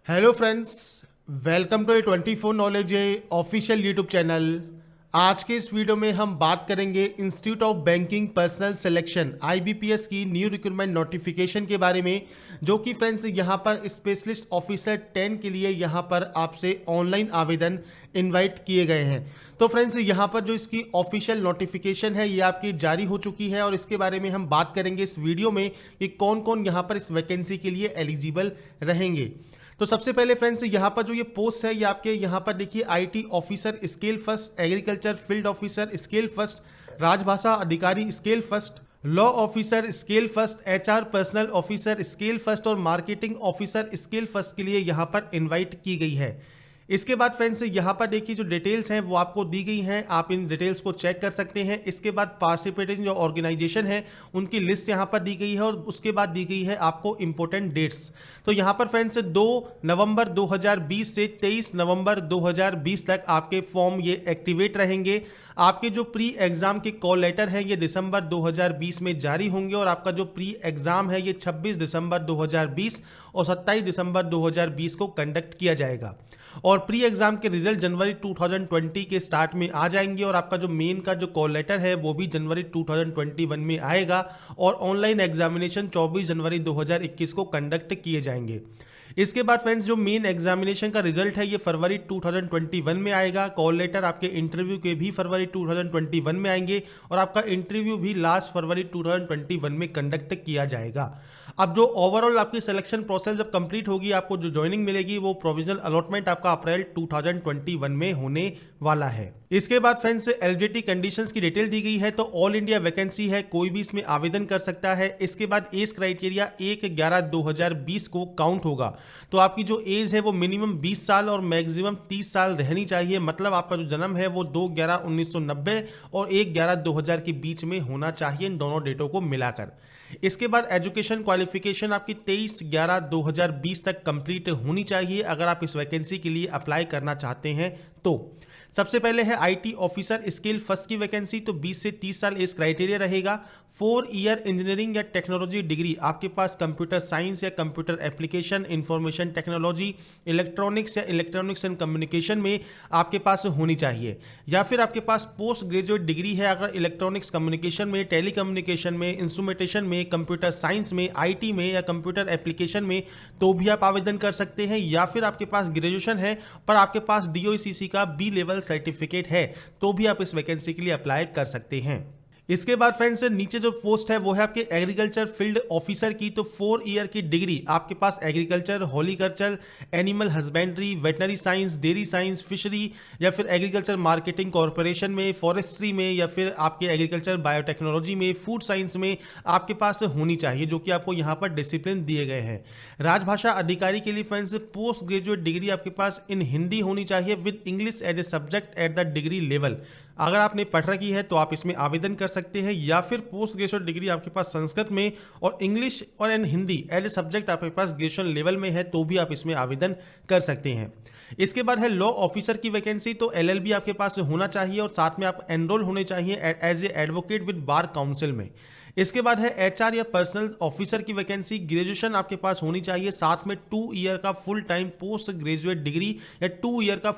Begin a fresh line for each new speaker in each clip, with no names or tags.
Hello friends, welcome to 24 knowledge official YouTube channel. आज के इस वीडियो में हम बात करेंगे institute of banking personnel selection IBPS की न्यू रिक्रूटमेंट नोटिफिकेशन के बारे में, जो कि फ्रेंड्स यहाँ पर स्पेशलिस्ट ऑफिसर 10 के लिए यहाँ पर आपसे ऑनलाइन आवेदन इनवाइट किए गए हैं। तो फ्रेंड्स यहाँ पर जो इसकी ऑफिशियल नोटिफिकेशन है ये आपकी जारी हो चुकी है और इसके बारे में हम बात करेंगे इस वीडियो में कि कौन कौन यहाँ पर इस वैकेंसी के लिए एलिजिबल रहेंगे। तो सबसे पहले फ्रेंड्स यहाँ पर जो ये पोस्ट है ये आपके यहाँ पर देखिए IT officer scale first, agriculture field officer scale first, राजभाषा अधिकारी scale first, law officer scale first, HR personal officer scale first और मार्केटिंग ऑफिसर स्केल फर्स्ट के लिए यहाँ पर इनवाइट की गई है। इसके बाद फ्रेंड्स यहाँ पर देखिए जो डिटेल्स हैं वो आपको दी गई हैं, आप इन डिटेल्स को चेक कर सकते हैं। इसके बाद पार्टिसिपेटिंग जो ऑर्गेनाइजेशन है उनकी लिस्ट यहाँ पर दी गई है और उसके बाद दी गई है आपको इंपॉर्टेंट डेट्स। तो यहाँ पर फ्रेंड्स 2 नवंबर 2020 से 23 नवंबर 2020 तक आपके फॉर्म ये एक्टिवेट रहेंगे। आपके जो प्री एग्जाम के कॉल लेटर हैं ये दिसंबर 2020 में जारी होंगे और आपका जो प्री एग्जाम है ये 26 दिसंबर 2020 और 27 दिसंबर 2020 को कंडक्ट किया जाएगा और प्री एग्जाम के रिजल्ट जनवरी 2020 के स्टार्ट में आ जाएंगे और आपका जो मेन का जो कॉल लेटर है वो भी जनवरी 2021 में आएगा और ऑनलाइन एग्जामिनेशन 24 जनवरी 2021 को कंडक्ट किए जाएंगे। इसके बाद फ्रेंड्स जो मेन एग्जामिनेशन का रिजल्ट है ये फरवरी 2021 में आएगा। कॉल लेटर आपके इंटरव्यू के भी फरवरी 2021 में आएंगे और आपका इंटरव्यू भी लास्ट फरवरी 2021 में कंडक्ट किया जाएगा। अब जो ओवरऑल आपकी सिलेक्शन प्रोसेस जब कंप्लीट होगी आपको जो ज्वाइनिंग मिलेगी वो प्रोविजनल अलॉटमेंट आपका अप्रैल 2021 में होने वाला है। इसके बाद फ्रेंड्स एलिजिबिलिटी कंडीशंस की डिटेल दी गई है। तो ऑल इंडिया वैकेंसी है, कोई भी इसमें आवेदन कर सकता है। इसके बाद एज क्राइटेरिया 1/11/2020 को काउंट होगा। तो आपकी जो एज है वो मिनिमम 20 साल और मैक्सिमम 30 साल रहनी चाहिए। मतलब आपका जो जन्म है वो 2/11/1990 और 1/11/2000 के बीच में होना चाहिए, इन दोनों डेटों को मिलाकर। इसके बाद एजुकेशन क्वालिफिकेशन आपकी 23/11/2020 तक कंप्लीट होनी चाहिए अगर आप इस वैकेंसी के लिए अप्लाई करना चाहते हैं। तो सबसे पहले है आईटी ऑफिसर स्केल फर्स्ट की वैकेंसी। तो 20 से 30 साल एज क्राइटेरिया रहेगा। 4 ईयर इंजीनियरिंग या टेक्नोलॉजी डिग्री आपके पास कंप्यूटर साइंस या computer application, information technology, electronics या इलेक्ट्रॉनिक्स एंड कम्युनिकेशन में आपके पास होनी चाहिए। या फिर आपके पास पोस्ट ग्रेजुएट डिग्री है अगर इलेक्ट्रॉनिक्स कम्युनिकेशन में, टेली कम्युनिकेशन में, इंस्ट्रूमेंटेशन में, कंप्यूटर साइंस में, आईटी में या कंप्यूटर एप्लीकेशन में, तो भी आप आवेदन कर सकते हैं। या फिर आपके पास ग्रेजुएशन है पर आपके पास डीओईसीसी का बी लेवल सर्टिफिकेट है तो भी आप इस वैकेंसी के लिए अप्लाई कर सकते हैं। इसके बाद फ्रेंड्स नीचे जो पोस्ट है वो है आपके एग्रीकल्चर फील्ड ऑफिसर की। तो 4 ईयर की डिग्री आपके पास agriculture, horticulture, animal husbandry, veterinary science, dairy science, fishery या फिर एग्रीकल्चर मार्केटिंग कॉर्पोरेशन में, फॉरेस्ट्री में या फिर आपके एग्रीकल्चर बायोटेक्नोलॉजी में, फूड साइंस में आपके पास होनी चाहिए, जो कि आपको यहाँ पर डिसिप्लिन दिए गए हैं। राजभाषा अधिकारी के लिए फ्रेंड्स पोस्ट ग्रेजुएट डिग्री आपके पास इन हिंदी होनी चाहिए with English as a subject at the degree level. अगर आपने पढ़ रखी है तो आप इसमें आवेदन कर सकते हैं। या फिर पोस्ट ग्रेजुएट डिग्री आपके पास संस्कृत में और इंग्लिश और and Hindi as a subject आपके पास ग्रेजुएशन लेवल में है तो भी आप इसमें आवेदन कर सकते हैं। इसके बाद है लॉ ऑफिसर की वैकेंसी। तो एलएलबी आपके पास होना चाहिए और साथ में आप एनरोल होने चाहिए as a advocate with bar council में। इसके बाद है एचआर या पर्सनल ऑफिसर की वैकेंसी। ग्रेजुएशन आपके पास होनी चाहिए, साथ में 2 ईयर का full time post graduate degree या 2 ईयर का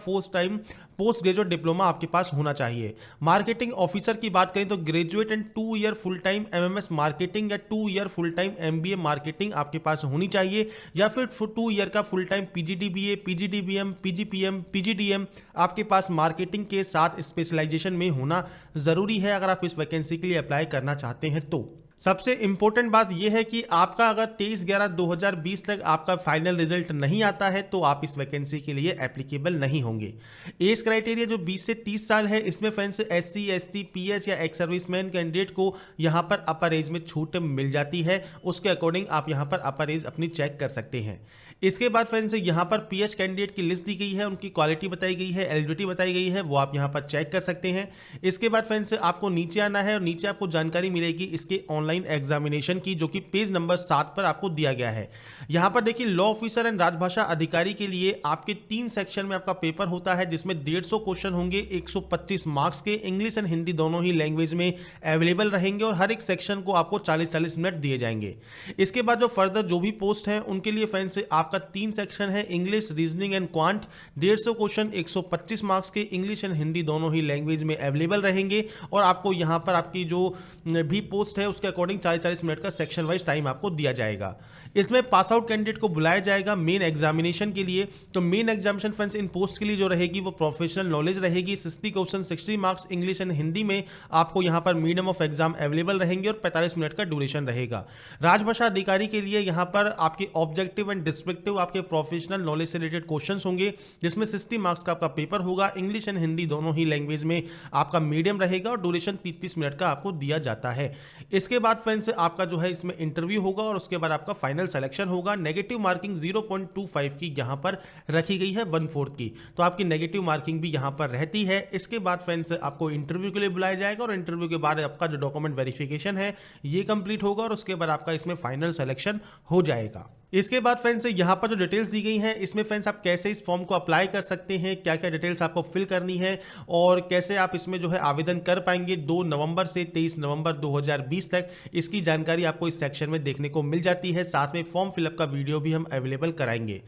पोस्ट ग्रेजुएट डिप्लोमा आपके पास होना चाहिए। मार्केटिंग ऑफिसर की बात करें तो graduate and 2 year full time MMS marketing या 2 year full time MBA marketing आपके पास होनी चाहिए। या फिर 2 ईयर का फुल टाइम पीजीडीबीए, पीजीडीबीएम, पीजीपीएम, पीजीडीएम आपके पास मार्केटिंग के साथ स्पेशलाइजेशन में होना जरूरी है अगर आप इस वैकेंसी के लिए अप्लाई करना चाहते हैं। तो सबसे इंपॉर्टेंट बात यह है कि आपका अगर 23/11/2020 तक आपका फाइनल रिजल्ट नहीं आता है तो आप इस वैकेंसी के लिए एप्लीकेबल नहीं होंगे। एज क्राइटेरिया जो 20 से 30 साल है इसमें फ्रेंड्स एससी, एसटी, पीएच या एक्स सर्विसमैन कैंडिडेट को यहां पर अपर एज में छूट मिल जाती है। उसके अकॉर्डिंग आप यहां पर अपर एज अपनी चेक कर सकते हैं। इसके बाद फ्रेंड्स यहाँ पर पीएच कैंडिडेट की लिस्ट दी गई है, उनकी क्वालिटी बताई गई है, एलिजिबिलिटी बताई गई है, वो आप यहाँ पर चेक कर सकते हैं। इसके बाद फ्रेंड्स आपको नीचे आना है और नीचे आपको जानकारी मिलेगी इसके ऑनलाइन एग्जामिनेशन की, जो कि पेज नंबर 7 पर आपको दिया गया है। यहाँ पर देखिए लॉ ऑफिसर एंड राजभाषा अधिकारी के लिए आपके 3 सेक्शन में आपका पेपर होता है जिसमें 150 क्वेश्चन होंगे 125 मार्क्स के। इंग्लिश एंड हिंदी दोनों ही लैंग्वेज में अवेलेबल रहेंगे और हर एक सेक्शन को आपको 40-40 मिनट दिए जाएंगे। इसके बाद जो फर्दर जो भी पोस्ट है उनके लिए फ्रेंड्स आपका 3 सेक्शन है, English, reasoning and quant. 150 question 125 marks के इंग्लिश एंड हिंदी दोनों ही लैंग्वेज में अवेलेबल रहेंगे। और आपको यहाँ पर आपकी जो भी पोस्ट है उसके अकॉर्डिंग 40-40 मिनट का सेक्शन वाइज टाइम आपको दिया जाएगा। इसमें पास आउट कैंडिडेट को बुलाया जाएगा मेन एग्जामिनेशन के लिए। तो मेन एग्जामिनेशन फ्रेंड्स इन पोस्ट के लिए जो रहेगी वो प्रोफेशनल नॉलेज रहेगी। 60 question 60 marks English and Hindi में आपको यहाँ पर मीडियम ऑफ एग्जाम अवेलेबल रहेंगे और 45 मिनट का ड्यूरेशन रहेगा। राजभाषा अधिकारी के लिए यहाँ पर आपके ऑब्जेक्टिव एंड डिस्क्रिप्टिव आपके प्रोफेशनल नॉलेज से रिलेटेड क्वेश्चन होंगे, जिसमें 60 मार्क्स का आपका पेपर होगा। इंग्लिश एंड हिंदी दोनों ही लैंग्वेज में आपका मीडियम रहेगा और ड्यूरेशन 33 मिनट का आपको दिया जाता है। इसके बाद फ्रेंड्स आपका जो है इसमें इंटरव्यू होगा और उसके बाद आपका फाइनल सिलेक्शन होगा। नेगेटिव मार्किंग 0.25 की यहां पर रखी गई है 1/4 की, तो आपकी नेगेटिव मार्किंग भी यहां पर रहती है। इसके बाद फ्रेंड्स आपको इंटरव्यू के लिए बुलाया जाएगा और इंटरव्यू के बाद आपका जो डॉक्यूमेंट वेरिफिकेशन है ये कंप्लीट होगा और उसके बाद आपका इसमें फाइनल सिलेक्शन हो जाएगा। इसके बाद फ्रेंड्स यहाँ पर जो डिटेल्स दी गई हैं इसमें फ्रेंड्स आप कैसे इस फॉर्म को अप्लाई कर सकते हैं, क्या क्या डिटेल्स आपको फिल करनी है और कैसे आप इसमें जो है आवेदन कर पाएंगे 2 नवंबर से 23 नवंबर 2020 तक, इसकी जानकारी आपको इस सेक्शन में देखने को मिल जाती है। साथ में फॉर्म फिलअप का वीडियो भी हम अवेलेबल कराएंगे।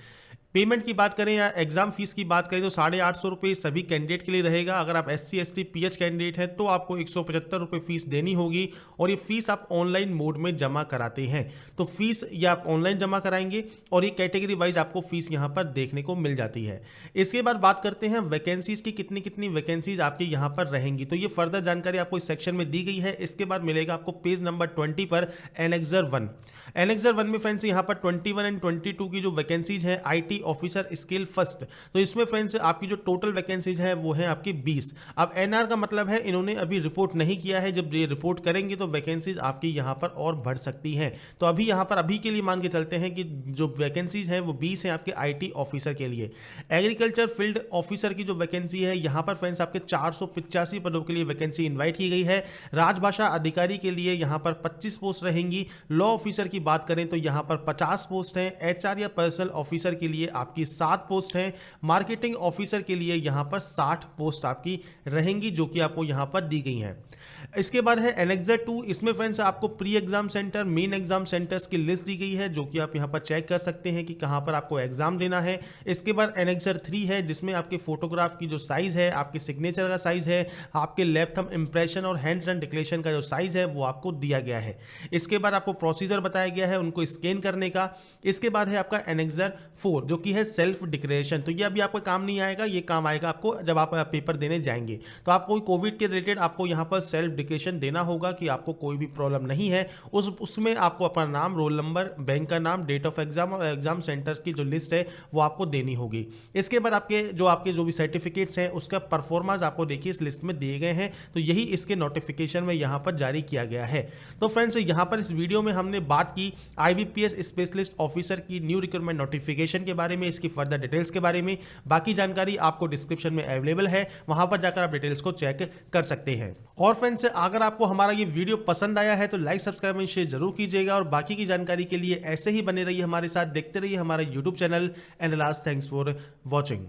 पेमेंट की बात करें या एग्जाम फीस की बात करें तो 850 रुपये सभी कैंडिडेट के लिए रहेगा। अगर आप SC ST PH कैंडिडेट हैं तो आपको 175 रुपये फीस देनी होगी और ये फीस आप ऑनलाइन मोड में जमा कराते हैं तो फीस या आप ऑनलाइन जमा कराएंगे और ये कैटेगरी वाइज आपको फीस यहाँ पर देखने को मिल जाती है। इसके बाद बात करते हैं वैकेंसीज की, कितनी कितनी वैकेंसीज आपकी यहाँ पर रहेंगी, तो ये फर्दर जानकारी आपको इस सेक्शन में दी गई है। इसके बाद मिलेगा आपको पेज नंबर 20 पर एनेक्सर 1। एनेक्सर 1 में फ्रेंड्स यहाँ पर 21 एंड 22 की जो वैकेंसीज है IT ऑफिसर स्किल फर्स्ट, तो इसमें फ्रेंड्स आपकी जो टोटल वैकेंसीज है वो है आपकी 20। अब NR का मतलब है इन्होंने अभी रिपोर्ट नहीं किया है, जब ये रिपोर्ट करेंगे तो वैकेंसीज आपकी यहाँ पर और बढ़ सकती हैं। तो अभी यहाँ पर अभी के लिए मान के चलते हैं कि जो वैकेंसीज है वो 20 है आपके IT ऑफिसर के लिए। एग्रीकल्चर फील्ड ऑफिसर की जो वैकेंसी है यहाँ पर फ्रेंड्स आपके 485 पदों के लिए वैकेंसी इन्वाइट की गई है। राजभाषा अधिकारी के लिए यहाँ पर 25 पोस्ट रहेंगी। लॉ ऑफिसर की बात करें तो यहाँ पर 50 पोस्ट हैं। HR या पर्सनल ऑफिसर के लिए आपकी 7 पोस्ट हैं। मार्केटिंग ऑफिसर के लिए यहां पर 60 पोस्ट आपकी रहेंगी जो कि आपको यहां पर दी गई हैं। इसके बाद है एनेक्सर 2, इसमें फ्रेंड्स आपको pre exam centre, main exam centres की लिस्ट दी गई है जो कि आप यहां पर चेक कर सकते हैं कि कहां पर आपको एग्जाम देना है। इसके बाद एनेक्सर 3 है जिसमें आपके फोटोग्राफ की जो साइज है, आपके सिग्नेचर का साइज है, आपके लेफ्ट थंब इंप्रेशन और हैंड रन डिक्लेरेशन का जो साइज है वो आपको दिया गया है। इसके बाद आपको प्रोसीजर बताया गया है उनको स्कैन करने का। इसके बाद है आपका एनेक्सर 4 जो कि है सेल्फ डिक्लेरेशन, तो ये अभी आपको काम नहीं आएगा, ये काम आएगा आपको जब आप पेपर देने जाएंगे। तो आपको कोविड के रिलेटेड आपको यहाँ पर सेल्फ डिक्लेरेशन देना होगा कि आपको कोई भी प्रॉब्लम नहीं है। उसमें आपको अपना नाम, रोल नंबर, बैंक का नाम, डेट ऑफ एग्जाम और एग्जाम सेंटर की जो लिस्ट है वो आपको देनी होगी। इसके बाद आपके जो भी सर्टिफिकेट्स हैं उसका परफॉर्मेंस आपको देखिए इस लिस्ट में दिए गए हैं, तो यही इसके नोटिफिकेशन में यहाँ पर जारी किया गया है। तो फ्रेंड्स यहाँ पर इस वीडियो में हमने बात की IBPS स्पेशलिस्ट ऑफिसर की न्यू रिक्रूटमेंट नोटिफिकेशन के बारे में, इसकी फर्दर डिटेल्स के बारे में। बाकी जानकारी आपको डिस्क्रिप्शन में अवेलेबल है, वहां पर जाकर आप डिटेल्स को चेक कर सकते हैं। और फ्रेंड्स अगर आपको हमारा ये वीडियो पसंद आया है तो लाइक, सब्सक्राइब एंड शेयर जरूर कीजिएगा और बाकी की जानकारी के लिए ऐसे ही बने रहिए हमारे साथ, देखते रहिए हमारा YouTube channel. And last, thanks for watching.